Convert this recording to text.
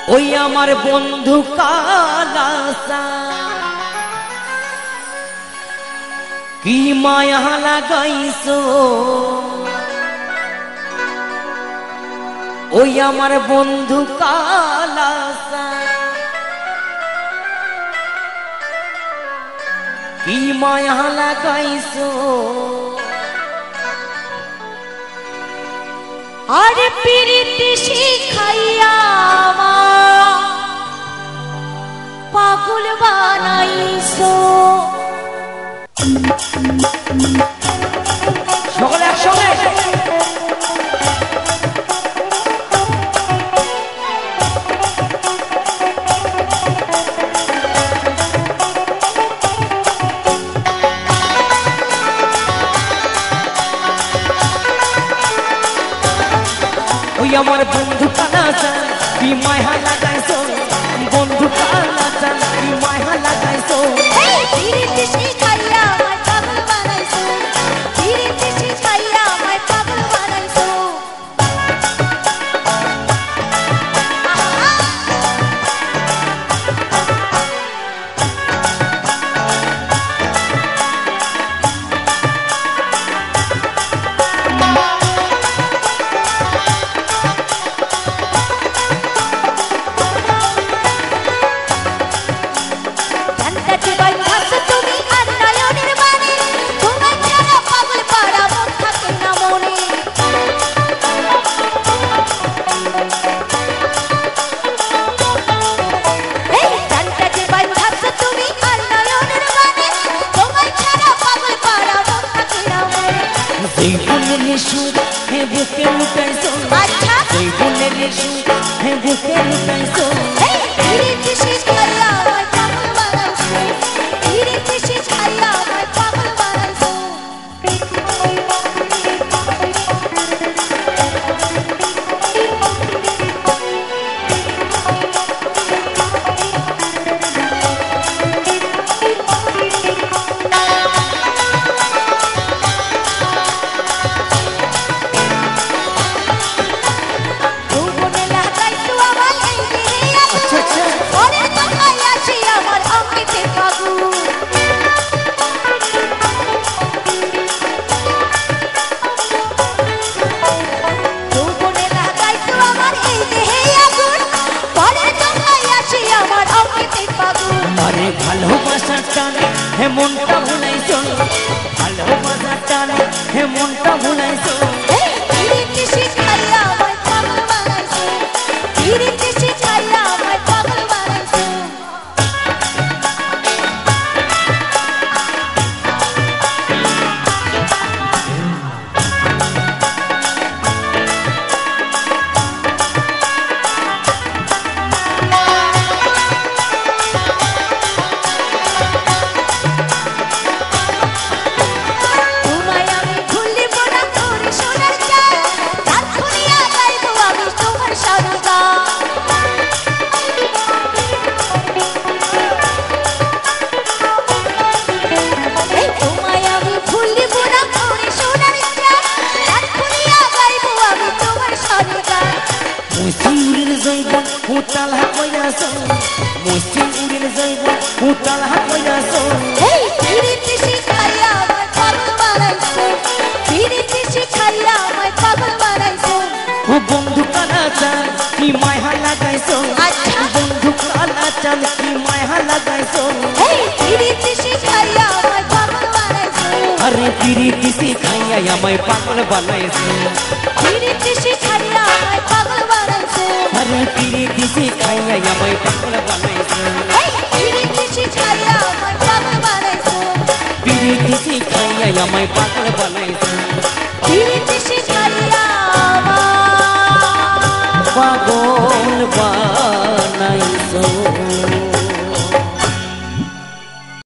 ওই আমার বন্ধু কালাসা কি মায়া লাগাইছো ওই আমার বন্ধু কালাসা কি মায়া লাগাইছো আরে পিরিতি শিখাইয়া পাগল বানাইছো সকলে একসঙ্গে ওই আমার বন্ধু কালাসা কি মায়া লাগাইছো বন্ধু কালাসা কি মায়া লাগাইছো পিরিতি শিখাইয়া পাগল বানাইছো পিরিতি শিখাইয়া পাগল বানাইছো হে বুকে লুকাইছো আচ্ছা সেই বনের হে বুকে লুকাইছো পিরিতি শিখাইয়া পাগল বানাইছো পিরিতি শিখাইয়া পাগল বানাইছো ভালোবাসার টানে হে মনটা ভুলাইছো ভালোবাসার টানে হে মনটা ভুলাইছো পিরিতি শিখাইয়া পাগল বানাইছো পিরিতি শিখাইয়া পাগল বানাইছো উতাল হাকইয়াছো মুসিন উড়িন যাইব উতাল হাকইয়াছো পিরিতি শিখাইয়া পাগল বানাইছো পিরিতি শিখাইয়া পাগল বানাইছো ও বন্ধু কালাসা কি মায়া লাগাইছো আচ্ছা বন্ধু কালাসা কি মায়া লাগাইছো পিরিতি শিখাইয়া পাগল বানাইছো আরে পিরিতি শিখাইয়া আমায় পাগল বানাইছো পিরিতি শিখাইয়া পাগল বানাইছো আরে পিরিতি শিখাইয়া আমায় পাগল বানাইছো পিরিতি শিখাইয়া পাগল বানাইছো পিরিতি শিখাইয়া আমায় পাগল